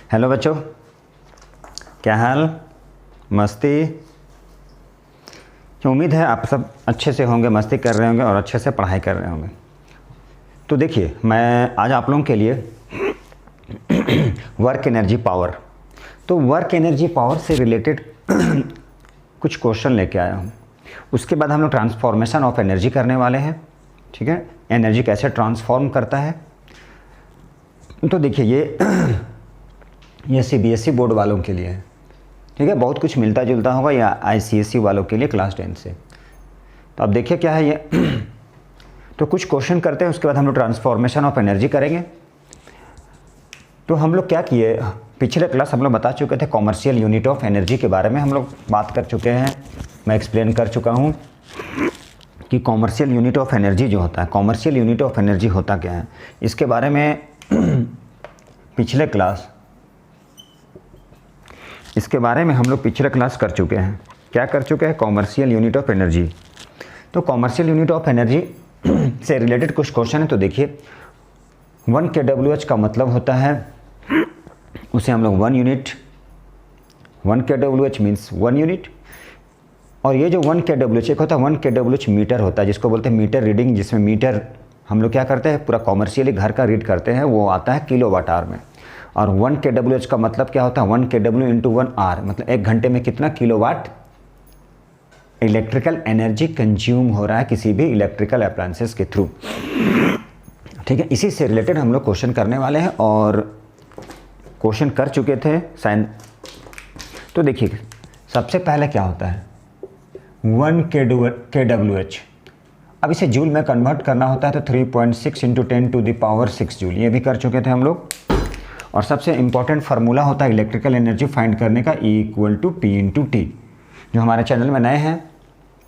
Hello बच्चों, क्या हाल? मस्ती? उम्मीद है आप सब अच्छे से होंगे, मस्ती कर रहे होंगे और अच्छे से पढ़ाई कर रहे होंगे। तो देखिए, मैं आज आप लोगों के लिए वर्क एनर्जी पावर, तो वर्क एनर्जी पावर से रिलेटेड कुछ क्वेश्चन लेके आया हूँ। उसके बाद हम लोग ट्रांसफॉर्मेशन ऑफ एनर्जी करने वाले हैं। ठीक है, एनर्जी कैसे ट्रांसफॉर्म करता है। तो देखिए, ये सीबीएसई बोर्ड वालों के लिए है। ठीक है, बहुत कुछ मिलता जुलता होगा या आईसीएसई वालों के लिए क्लास 10 से। तो अब देखिए क्या है ये। तो कुछ क्वेश्चन करते हैं, उसके बाद हम लोग ट्रांसफॉर्मेशन ऑफ एनर्जी करेंगे। तो हम लोग क्या किए, पिछले क्लास हम लोग बता चुके थे कॉमर्शियल यूनिट ऑफ एनर्जी के बारे में हम लोग बात कर चुके हैं। मैं एक्सप्लेन कर चुका हूँ कि कॉमर्शियल यूनिट ऑफ एनर्जी जो होता है, कॉमर्शियल यूनिट ऑफ एनर्जी होता क्या है, इसके बारे में इसके बारे में हम लोग पिछले क्लास कर चुके हैं। क्या कर चुके हैं? Commercial unit of energy. तो कॉमर्शियल यूनिट ऑफ एनर्जी से रिलेटेड कुछ क्वेश्चन है। तो देखिए, 1 kWh का मतलब होता है, उसे हम लोग 1 यूनिट, 1 kWh मीन्स 1 यूनिट। और ये जो 1 kWh एक होता है, 1 kWh मीटर होता है, जिसको बोलते हैं मीटर रीडिंग, जिसमें मीटर हम लोग क्या करते हैं, पूरा कॉमर्शियली घर का रीड करते हैं, वो आता है किलोवाट आवर में। और 1 kWh का मतलब क्या होता है, 1 kW इंटू 1 आर, मतलब एक घंटे में कितना किलोवाट इलेक्ट्रिकल एनर्जी कंज्यूम हो रहा है किसी भी इलेक्ट्रिकल अप्लायंसेस के थ्रू। ठीक है, इसी से रिलेटेड हम लोग क्वेश्चन करने वाले हैं और क्वेश्चन कर चुके थे साइन। तो देखिए, सबसे पहले क्या होता है 1 kWh। अब इसे जूल में कन्वर्ट करना होता है, तो 3.6 इंटू 10⁻⁶ जूल, ये भी कर चुके थे हम लोग। और सबसे इम्पॉर्टेंट फार्मूला होता है इलेक्ट्रिकल एनर्जी फाइंड करने का, E = P × T। जो हमारे चैनल में नए हैं,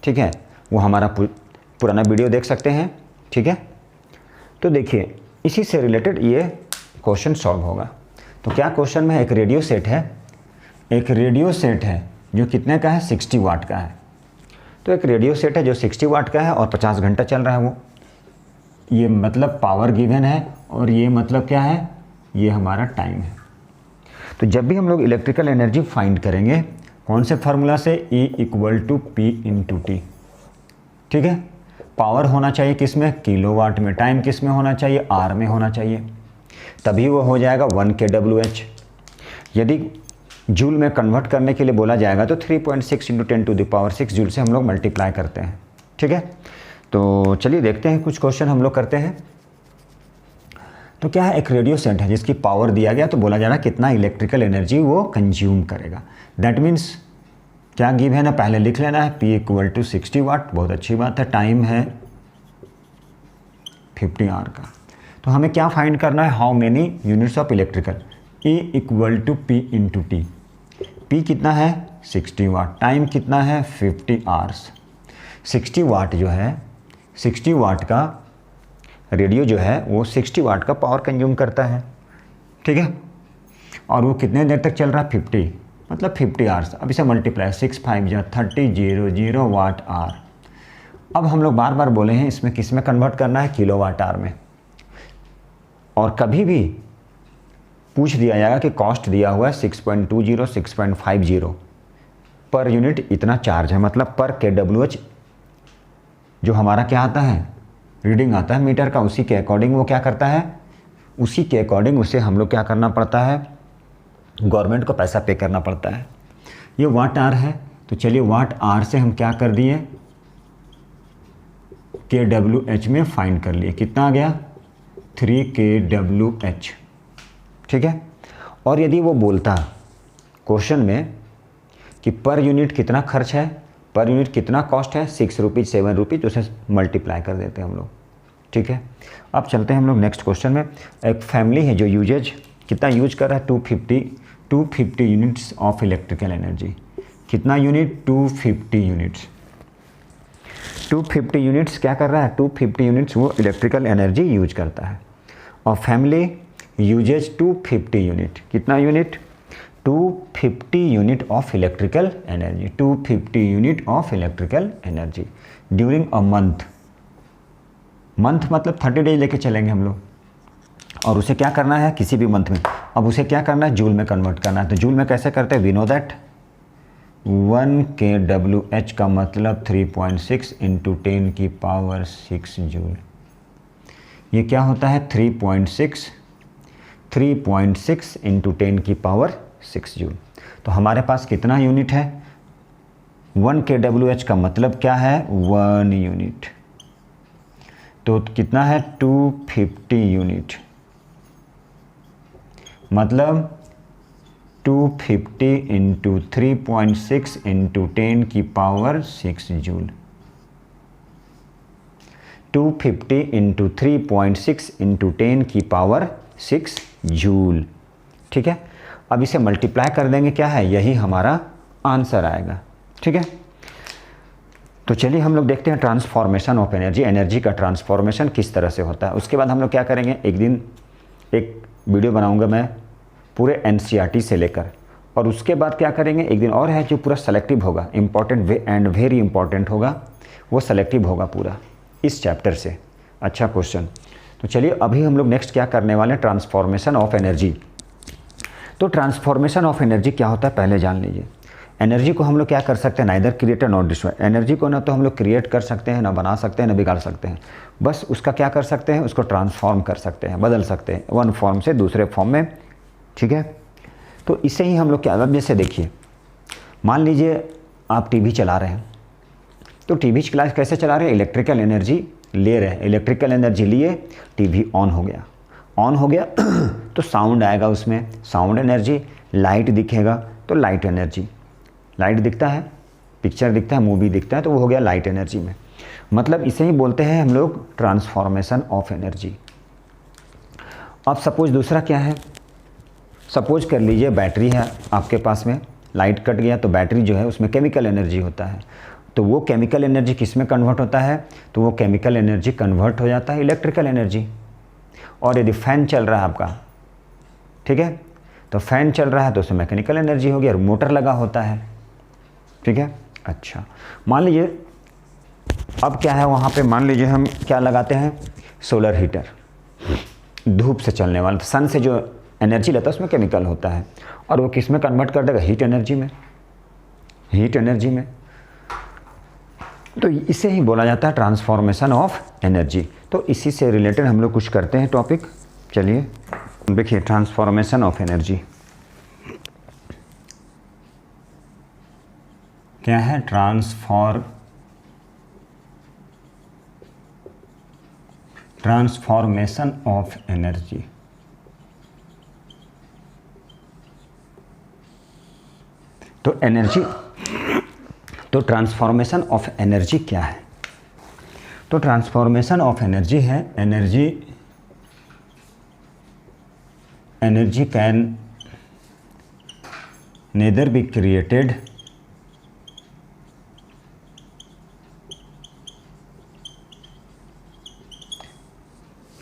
ठीक है, वो हमारा पुराना वीडियो देख सकते हैं। ठीक है, तो देखिए, इसी से रिलेटेड ये क्वेश्चन सॉल्व होगा। तो क्या क्वेश्चन में एक रेडियो सेट है, जो कितने का है, 60 वाट का है। तो एक रेडियो सेट है जो 60 वाट का है और 50 घंटा चल रहा है वो। ये मतलब पावर गिवन है, और ये मतलब क्या है, ये हमारा टाइम है। तो जब भी हम लोग इलेक्ट्रिकल एनर्जी फाइंड करेंगे, कौन से फार्मूला से, E = P × T। ठीक है, पावर होना चाहिए किस में, किलोवाट में, टाइम किस में होना चाहिए, आर में होना चाहिए, तभी वो हो जाएगा 1 kWh। यदि जूल में कन्वर्ट करने के लिए बोला जाएगा तो 3.6 इंटू 10⁻⁶ जूल से हम लोग मल्टीप्लाई करते हैं। ठीक है, तो चलिए देखते हैं, कुछ क्वेश्चन हम लोग करते हैं। तो क्या है, एक रेडियो सेट है जिसकी पावर दिया गया, तो बोला जा रहा है कितना इलेक्ट्रिकल एनर्जी वो कंज्यूम करेगा। दैट मीन्स क्या गिव है ना, पहले लिख लेना है, P = 60 वाट, बहुत अच्छी बात है। टाइम है 50 आवर का। तो हमें क्या फाइंड करना है, how many units of electrical, E = P × T। P कितना है, 60 वाट, टाइम कितना है, 50 आवर्स। 60 वाट जो है, 60 वाट का रेडियो जो है वो 60 वाट का पावर कंज्यूम करता है। ठीक है, और वो कितने देर तक चल रहा है, 50, मतलब 50 आवर्स। अब इसे मल्टीप्लाई, 6 5 जा 30 वाट आवर। अब हम लोग बार बार बोले हैं, इसमें किस में कन्वर्ट करना है, किलोवाट आवर में। और कभी भी पूछ दिया जाएगा कि कॉस्ट दिया हुआ है 6.20 6.50 पर यूनिट, इतना चार्ज है, मतलब पर kWh जो हमारा क्या आता है, रीडिंग आता है मीटर का, उसी के अकॉर्डिंग वो क्या करता है, उसी के अकॉर्डिंग उसे हम लोग क्या करना पड़ता है, गवर्नमेंट को पैसा पे करना पड़ता है। ये वाट आवर है, तो चलिए वाट आवर से हम क्या कर दिए, kWh में फाइंड कर लिए, कितना आ गया, 3 kWh। ठीक है, और यदि वो बोलता क्वेश्चन में कि पर यूनिट कितना खर्च है, पर यूनिट कितना कॉस्ट है, 6 रुपीज़ 7 रुपीज़, तो उसे मल्टीप्लाई कर देते हैं हम लोग। ठीक है, अब चलते हैं हम लोग नेक्स्ट क्वेश्चन में। एक फैमिली है जो यूजेज कितना यूज कर रहा है, 250 यूनिट्स ऑफ इलेक्ट्रिकल एनर्जी। कितना यूनिट, 250 यूनिट्स। 250 यूनिट्स क्या कर रहा है, 250 यूनिट्स वो इलेक्ट्रिकल एनर्जी यूज करता है। और फैमिली यूजेज 250 यूनिट, कितना unit, 250 unit of electrical energy, 250 unit of electrical energy during a month. Month मतलब 30 डेज लेके चलेंगे हम लोग। और उसे क्या करना है किसी भी मंथ में, अब उसे क्या करना है जूल में कन्वर्ट करना है। तो जूल में कैसे करते हैं, वी नो दैट 1 kWh का मतलब 3.6 इंटू 10 की पावर 6 जूल। ये क्या होता है 3.6 इंटू 10 की पावर 6 जूल। तो हमारे पास कितना यूनिट है, 1 kWh का मतलब क्या है 1 यूनिट, तो कितना है 250 यूनिट, मतलब 250 इंटू 3.6 इंटू 10 की पावर 6 जूल। 250 इंटू 3.6 इंटू 10 की पावर 6 जूल। ठीक है, अब इसे मल्टीप्लाई कर देंगे, क्या है यही हमारा आंसर आएगा। ठीक है, तो चलिए हम लोग देखते हैं ट्रांसफॉर्मेशन ऑफ एनर्जी, एनर्जी का ट्रांसफॉर्मेशन किस तरह से होता है। उसके बाद हम लोग क्या करेंगे, एक दिन एक वीडियो बनाऊंगा मैं पूरे एनसीईआरटी से लेकर, और उसके बाद क्या करेंगे एक दिन और है जो पूरा सेलेक्टिव होगा, इंपॉर्टेंट एंड वेरी इंपॉर्टेंट होगा, वो सेलेक्टिव होगा पूरा इस चैप्टर से। अच्छा क्वेश्चन। तो चलिए अभी हम लोग नेक्स्ट क्या करने वाले हैं, ट्रांसफॉर्मेशन ऑफ एनर्जी। तो ट्रांसफॉर्मेशन ऑफ एनर्जी क्या होता है पहले जान लीजिए। एनर्जी को हम लोग क्या कर सकते हैं, neither create not destroy. Energy को ना तो हम लोग क्रिएट कर सकते हैं, ना बना सकते हैं, ना बिगाड़ सकते हैं, बस उसका क्या कर सकते हैं, उसको ट्रांसफॉर्म कर सकते हैं, बदल सकते हैं वन फॉर्म से दूसरे फॉर्म में। ठीक है, तो इसे ही हम लोग क्या, अब जैसे देखिए मान लीजिए आप टीवी चला रहे हैं, तो टीवी क्लास कैसे चला रहे हैं, इलेक्ट्रिकल एनर्जी ले रहे हैं, इलेक्ट्रिकल एनर्जी लिए टीवी ऑन हो गया, ऑन हो गया तो साउंड आएगा उसमें, साउंड एनर्जी, लाइट दिखेगा तो लाइट एनर्जी, लाइट दिखता है, पिक्चर दिखता है, मूवी दिखता है, तो वो हो गया लाइट एनर्जी में। मतलब इसे ही बोलते हैं हम लोग ट्रांसफॉर्मेशन ऑफ एनर्जी। अब सपोज दूसरा क्या है, सपोज कर लीजिए बैटरी है आपके पास में, लाइट कट गया तो बैटरी जो है उसमें केमिकल एनर्जी होता है, तो वो केमिकल एनर्जी किस में कन्वर्ट होता है, तो वो केमिकल एनर्जी कन्वर्ट हो जाता है इलेक्ट्रिकल एनर्जी। और यदि फैन चल रहा है आपका, ठीक है, तो फैन चल रहा है तो उसमें मैकेनिकल एनर्जी होगी, और मोटर लगा होता है। ठीक है, अच्छा मान लीजिए अब क्या है वहाँ पे, मान लीजिए हम क्या लगाते हैं, सोलर हीटर, धूप से चलने वाला, सन से जो एनर्जी लेता है उसमें केमिकल होता है, और वो किस में कन्वर्ट कर देगा, हीट एनर्जी में, हीट एनर्जी में। तो इसे ही बोला जाता है ट्रांसफॉर्मेशन ऑफ एनर्जी। तो इसी से रिलेटेड हम लोग कुछ करते हैं टॉपिक। चलिए देखिए ट्रांसफॉर्मेशन ऑफ एनर्जी क्या है, ट्रांसफॉर्मेशन ऑफ एनर्जी। तो एनर्जी, तो ट्रांसफॉर्मेशन ऑफ एनर्जी क्या है, तो ट्रांसफॉर्मेशन ऑफ एनर्जी है, energy can nether be created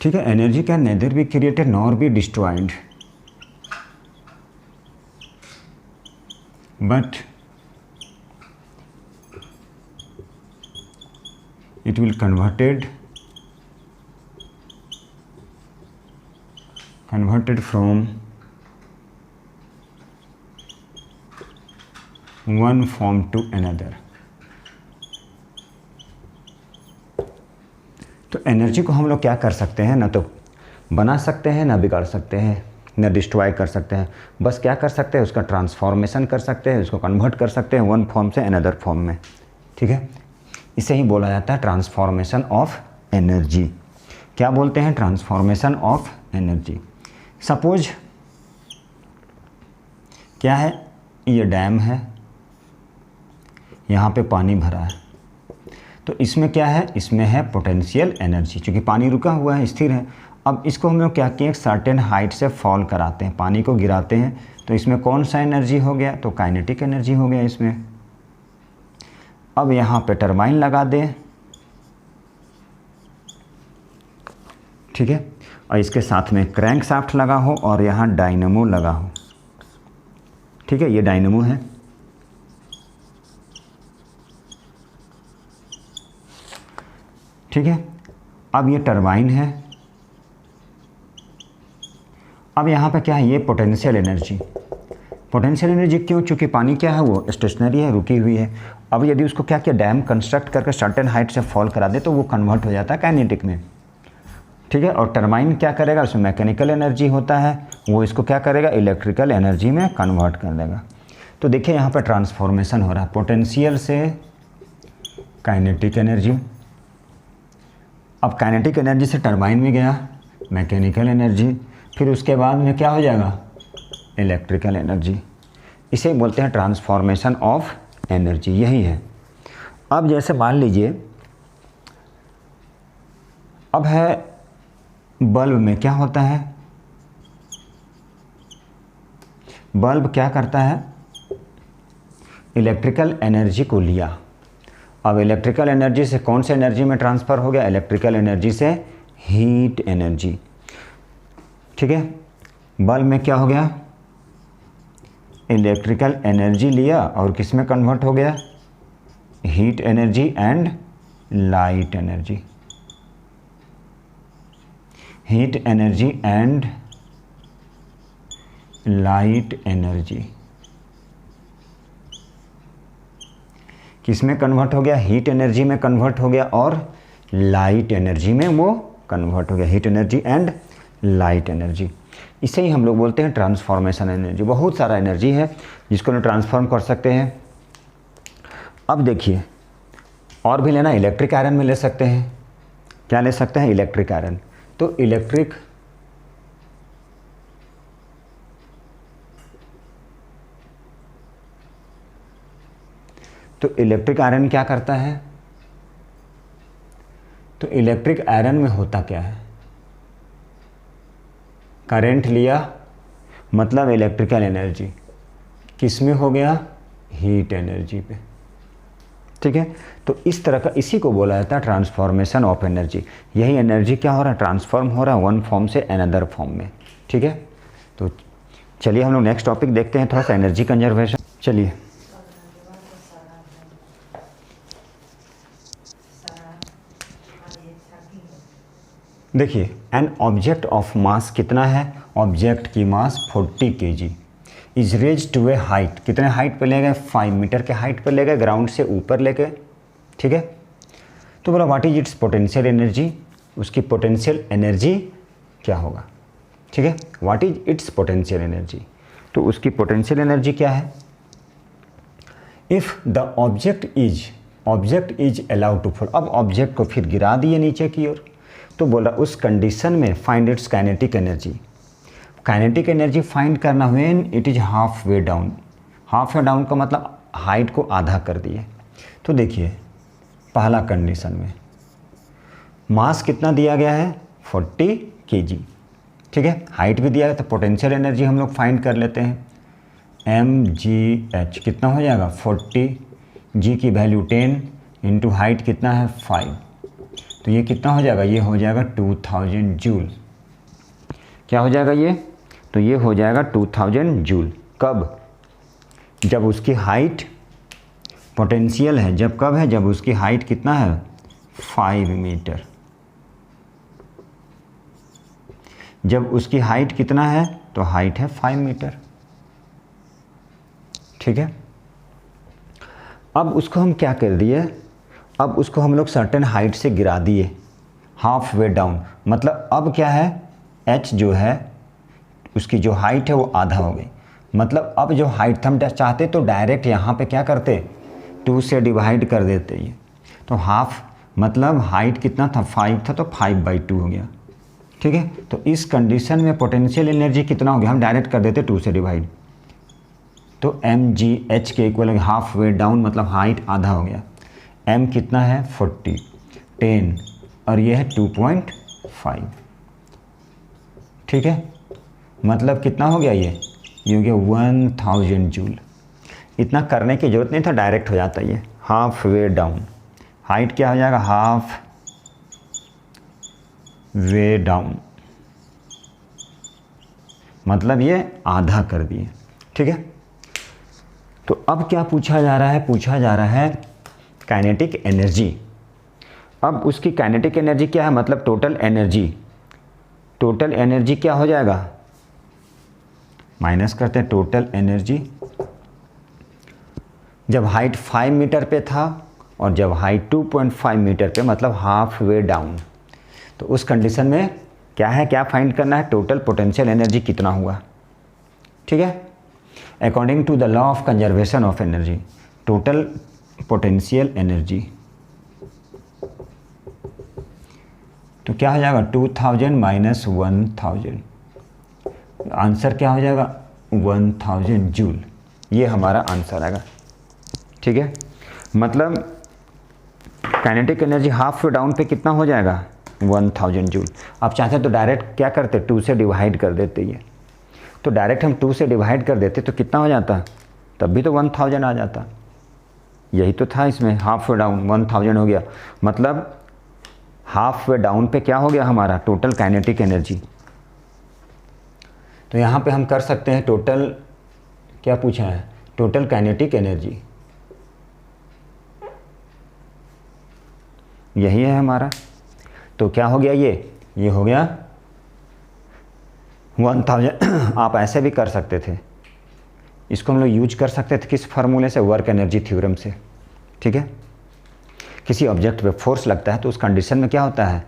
ठीक है, energy can nether be created nor be destroyed, but it will converted from one form to another। तो energy को हम लोग क्या कर सकते हैं, ना तो बना सकते हैं, ना बिगाड़ सकते हैं, ना डिस्ट्रॉय कर सकते हैं, बस क्या कर सकते हैं, उसका ट्रांसफॉर्मेशन कर सकते हैं, उसको कन्वर्ट कर सकते हैं वन फॉर्म से अनदर फॉर्म में। ठीक है, इसे ही बोला जाता है ट्रांसफॉर्मेशन ऑफ एनर्जी। क्या बोलते हैं, ट्रांसफॉर्मेशन ऑफ एनर्जी। सपोज क्या है, ये डैम है, यहाँ पे पानी भरा है, तो इसमें क्या है, इसमें है पोटेंशियल एनर्जी, क्योंकि पानी रुका हुआ है, स्थिर है। अब इसको हम लोग क्या किए, सर्टेन हाइट से फॉल कराते हैं, पानी को गिराते हैं, तो इसमें कौन सा एनर्जी हो गया, तो काइनेटिक एनर्जी हो गया इसमें। अब यहाँ पे टरबाइन लगा दें, ठीक है, और इसके साथ में क्रैंक शाफ्ट लगा हो और यहाँ डायनेमो लगा हो। ठीक है, ये डायनेमो है, ठीक है। अब ये टरबाइन है, अब यहाँ पे क्या है, ये पोटेंशियल एनर्जी। पोटेंशियल एनर्जी क्यों? चूँकि पानी क्या है, वो स्टेशनरी है, रुकी हुई है। अब यदि उसको क्या किया, डैम कंस्ट्रक्ट करके सर्टेन हाइट से फॉल करा दे तो वो कन्वर्ट हो जाता है काइनेटिक में, ठीक है। और टरबाइन क्या करेगा, उसमें मैकेनिकल एनर्जी होता है, वो इसको क्या करेगा, इलेक्ट्रिकल एनर्जी में कन्वर्ट कर देगा। तो देखिए यहाँ पर ट्रांसफॉर्मेशन हो रहा है पोटेंशियल से काइनेटिक एनर्जी। अब काइनेटिक एनर्जी से टरबाइन में गया मैकेनिकल एनर्जी, फिर उसके बाद में क्या हो जाएगा, इलेक्ट्रिकल एनर्जी। इसे बोलते हैं ट्रांसफॉर्मेशन ऑफ एनर्जी, यही है। अब जैसे मान लीजिए, अब है बल्ब में क्या होता है, बल्ब क्या करता है, इलेक्ट्रिकल एनर्जी को लिया। अब इलेक्ट्रिकल एनर्जी से कौन से एनर्जी में ट्रांसफ़र हो गया, इलेक्ट्रिकल एनर्जी से हीट एनर्जी, ठीक है। बल्ब में क्या हो गया, इलेक्ट्रिकल एनर्जी लिया और किस में कन्वर्ट हो गया, heat energy and light energy. Heat energy and light energy किस में कन्वर्ट हो गया, हीट एनर्जी में कन्वर्ट हो गया और लाइट एनर्जी में वो कन्वर्ट हो गया, heat energy and light energy. इसे ही हम लोग बोलते हैं ट्रांसफॉर्मेशन एनर्जी। बहुत सारा एनर्जी है जिसको हम ट्रांसफॉर्म कर सकते हैं। अब देखिए, और भी लेना, इलेक्ट्रिक आयरन में ले सकते हैं। क्या ले सकते हैं, इलेक्ट्रिक आयरन। तो इलेक्ट्रिक आयरन क्या करता है, तो इलेक्ट्रिक आयरन में होता क्या है, करंट लिया मतलब इलेक्ट्रिकल एनर्जी, किस में हो गया, हीट एनर्जी पे, ठीक है। तो इस तरह का, इसी को बोला जाता है ट्रांसफॉर्मेशन ऑफ एनर्जी। यही एनर्जी क्या हो रहा है, ट्रांसफॉर्म हो रहा है वन फॉर्म से अनदर फॉर्म में, ठीक है। तो चलिए हम लोग नेक्स्ट टॉपिक देखते हैं, थोड़ा सा एनर्जी कंजर्वेशन। चलिए, देखिए, एन ऑब्जेक्ट ऑफ मास कितना है, ऑब्जेक्ट की mass 40 kg is raise to a height, कितने हाइट पे ले गए, 5 मीटर के हाइट पे ले गए, ग्राउंड से ऊपर ले गए, ठीक है। तो बोला what is its potential energy, उसकी पोटेंशियल एनर्जी क्या होगा, ठीक है। What is its potential energy, तो उसकी पोटेंशियल एनर्जी क्या है, if the object is allowed to fall. अब ऑब्जेक्ट को फिर गिरा दिए नीचे की ओर, तो बोला उस कंडीशन में find its kinetic energy. Kinetic energy find करना when it is half way down. Half way down का मतलब हाइट को आधा कर दिए। तो देखिए, पहला कंडीशन में मास कितना दिया गया है, 40 kg, ठीक है। हाइट भी दिया है, तो पोटेंशियल एनर्जी हम लोग फाइंड कर लेते हैं, mgh कितना हो जाएगा, 40, g की वैल्यू 10 इंटू हाइट कितना है 5, तो ये कितना हो जाएगा, ये हो जाएगा 2000 जूल। क्या हो जाएगा ये, तो ये हो जाएगा 2000 जूल। कब, जब उसकी हाइट पोटेंशियल है, जब कब है, जब उसकी हाइट कितना है, 5 मीटर। जब उसकी हाइट कितना है, तो हाइट है 5 मीटर, ठीक है। अब उसको हम क्या कर दिए, अब उसको हम लोग सर्टेन हाइट से गिरा दिए, हाफ वे डाउन, मतलब अब क्या है, h जो है उसकी जो हाइट है वो आधा हो गई। मतलब अब जो हाइट हम चाहते तो डायरेक्ट यहाँ पे क्या करते, 2 से डिवाइड कर देते ये, तो हाफ मतलब हाइट कितना था, 5 था, तो 5/2 हो गया, ठीक है। तो इस कंडीशन में पोटेंशियल एनर्जी कितना हो गया, हम डायरेक्ट कर देते 2 से डिवाइड, तो mgh के इक्वल हाफ वे डाउन मतलब हाइट आधा हो गया। m कितना है 40, 10 और ये है 2.5, ठीक है। मतलब कितना हो गया, ये हो गया 1000 जूल। इतना करने की ज़रूरत नहीं था, डायरेक्ट हो जाता ये, हाफ वे डाउन। हाइट क्या हो जाएगा, हाफ वे डाउन, मतलब ये आधा कर दिए, ठीक है। तो अब क्या पूछा जा रहा है, पूछा जा रहा है काइनेटिक एनर्जी। अब उसकी काइनेटिक एनर्जी क्या है, मतलब टोटल एनर्जी। टोटल एनर्जी क्या हो जाएगा, माइनस करते हैं टोटल एनर्जी जब हाइट 5 मीटर पे था और जब हाइट 2.5 मीटर पे, मतलब हाफ वे डाउन। तो उस कंडीशन में क्या है, क्या फाइंड करना है, टोटल पोटेंशियल एनर्जी कितना हुआ। ठीक है, according to the law of conservation of energy, total potential energy तो क्या हो जाएगा 2000 माइनस 1000, आंसर क्या हो जाएगा 1000 जूल। ये हमारा आंसर आएगा। ठीक है, मतलब kinetic energy half way down पे कितना हो जाएगा 1000 जूल। आप चाहते तो डायरेक्ट क्या करते, 2 से डिवाइड कर देते। ये तो डायरेक्ट हम 2 से डिवाइड कर देते तो कितना हो जाता, तब भी तो 1000 आ जाता। यही तो था इसमें, हाफ वे डाउन 1000 हो गया, मतलब हाफ वे डाउन पे क्या हो गया हमारा टोटल काइनेटिक एनर्जी। तो यहाँ पे हम कर सकते हैं टोटल, क्या पूछा है, टोटल काइनेटिक एनर्जी यही है हमारा। तो क्या हो गया, ये हो गया 1000। आप ऐसे भी कर सकते थे, इसको हम लोग यूज कर सकते थे किस फार्मूले से, वर्क एनर्जी थ्योरम से। ठीक है, किसी ऑब्जेक्ट पे फोर्स लगता है तो उस कंडीशन में क्या होता है,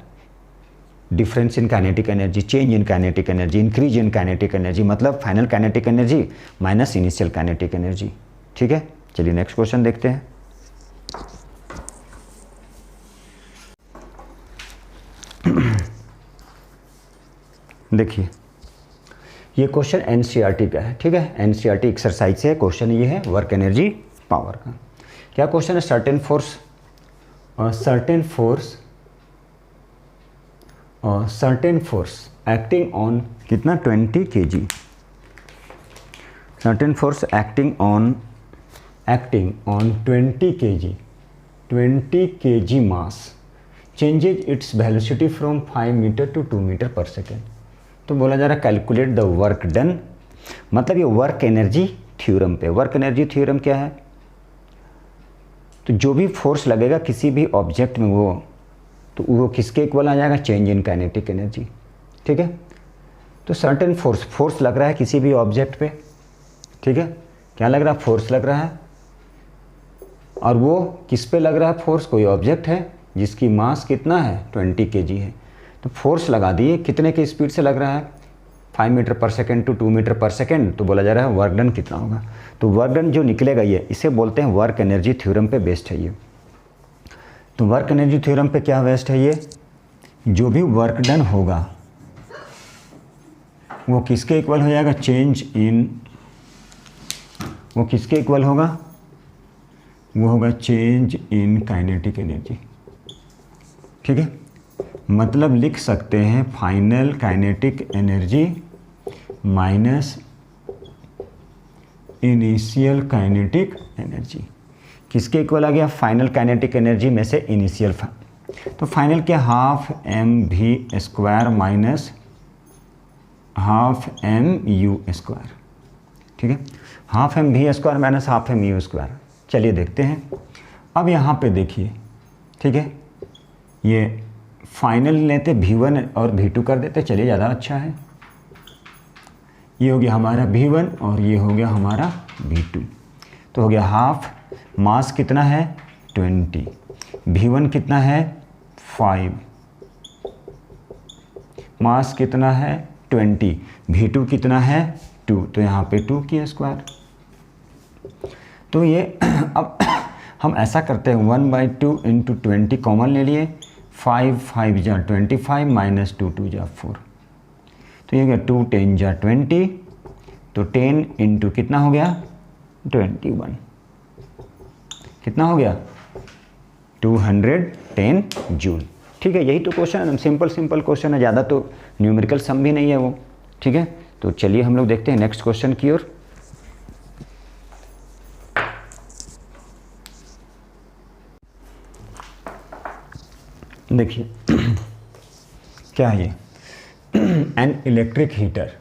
difference in kinetic energy, change in kinetic energy, increase in kinetic energy, मतलब final kinetic energy minus initial kinetic energy. ठीक है, चलिए नेक्स्ट क्वेश्चन देखते हैं। देखिए ये क्वेश्चन एनसीईआरटी का है। ठीक है, एनसीईआरटी एक्सरसाइज से क्वेश्चन ये है वर्क एनर्जी पावर का। क्या क्वेश्चन है, सर्टेन फोर्स एक्टिंग ऑन कितना 20 kg, certain force acting on 20 kg mass changes its velocity from 5 metre to 2 metre per second. तो बोला जा रहा है कैलकुलेट द वर्क डन, मतलब ये वर्क एनर्जी थ्योरम पे। वर्क एनर्जी थ्योरम क्या है, तो जो भी फोर्स लगेगा किसी भी ऑब्जेक्ट में वो किसके इक्वल आ जाएगा, चेंज इन काइनेटिक एनर्जी। ठीक है, तो सर्टेन फोर्स लग रहा है किसी भी ऑब्जेक्ट पे। ठीक है, क्या लग रहा है, फोर्स लग रहा है, और वो किस पे लग रहा है फोर्स, कोई ऑब्जेक्ट है जिसकी मास कितना है 20 kg है। तो फोर्स लगा दिए, कितने की स्पीड से लग रहा है, 5 metre per second to 2 metre per second. तो बोला जा रहा है वर्क डन कितना होगा। तो वर्क डन जो निकलेगा ये, इसे बोलते हैं वर्क एनर्जी थ्योरम पे बेस्ड है ये। तो वर्क एनर्जी थ्योरम पे क्या बेस्ड है ये, जो भी वर्क डन होगा वो किसके इक्वल हो जाएगा, चेंज इन, वो किसके इक्वल होगा, वो होगा चेंज इन काइनेटिक एनर्जी। ठीक है, मतलब लिख सकते हैं final kinetic energy minus initial kinetic energy. किसके इक्वल आ गया, फाइनल काइनेटिक एनर्जी में से इनिशियल। तो फाइनल क्या, half mv² minus half mu²। ठीक है, half mv² minus half mu²। चलिए देखते हैं। अब यहाँ पे देखिए, ठीक है, ये फाइनल लेते v1 और v2 कर देते, चलिए ज़्यादा अच्छा है। ये हो गया हमारा v1 और ये हो गया हमारा v2। तो हो गया हाफ, मास कितना है 20, v1 कितना है 5, मास कितना है 20, v2 कितना है 2, तो यहाँ पे 2 की स्क्वायर। तो ये अब हम ऐसा करते हैं 1/2 इंटू 20 कॉमन ले लिए, 5 5 जा 25 माइनस 2 2 जा 4। तो ये हो गया 2 10 जा 20, तो 10 इंटू कितना हो गया 21, कितना हो गया 210 जूल। ठीक है, यही तो क्वेश्चन है, सिंपल क्वेश्चन है, ज़्यादा तो न्यूमेरिकल सम भी नहीं है वो। ठीक है, तो चलिए हम लोग देखते हैं नेक्स्ट क्वेश्चन की ओर। देखिए क्या है ये, एन इलेक्ट्रिक हीटर,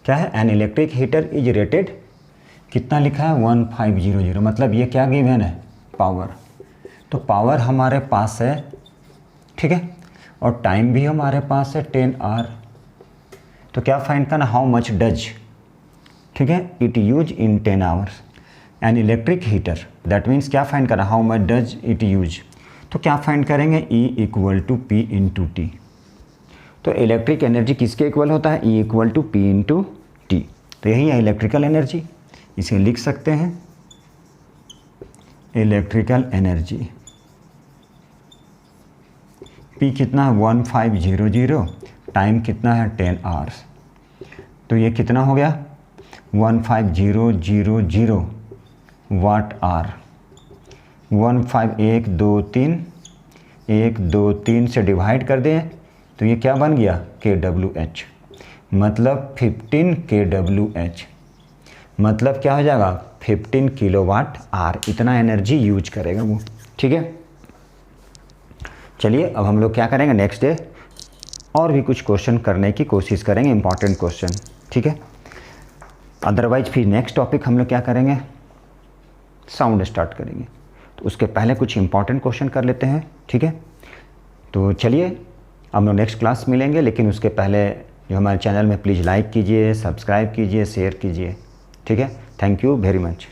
क्या है, N electric heater is rated, कितना लिखा है 1500, मतलब ये क्या गिवन है, पावर। तो पावर हमारे पास है, ठीक है, और टाइम भी हमारे पास है 10 आवर। तो क्या फाइंड करना, हाउ मच डज ठीक है, it use in 10 hours. An electric heater, that means क्या फाइंड करना, how much does it use, तो क्या फाइंड करेंगे, E equal to P into T. तो इलेक्ट्रिक एनर्जी किसके इक्वल होता है, E equal to P into T. तो यही है इलेक्ट्रिकल एनर्जी, इसे लिख सकते हैं इलेक्ट्रिकल एनर्जी। P कितना है 1500, टाइम कितना है 10 आवर्स। तो ये कितना हो गया 15000 वाट आर। 1 2 3 से डिवाइड कर दें तो ये क्या बन गया kWh, मतलब 15 kWh, मतलब क्या हो जाएगा 15 किलोवाट आर, इतना एनर्जी यूज करेगा वो। ठीक है, चलिए अब हम लोग क्या करेंगे, नेक्स्ट डे और भी कुछ क्वेश्चन करने की कोशिश करेंगे, इंपॉर्टेंट क्वेश्चन। ठीक है, अदरवाइज फिर नेक्स्ट टॉपिक हम लोग क्या करेंगे, साउंड स्टार्ट करेंगे। तो उसके पहले कुछ इंपॉर्टेंट क्वेश्चन कर लेते हैं। ठीक है, तो चलिए हम लोग नेक्स्ट क्लास मिलेंगे, लेकिन उसके पहले जो हमारे चैनल में प्लीज़ लाइक कीजिए, सब्सक्राइब कीजिए, शेयर कीजिए। ठीक है, थैंक यू वेरी मच।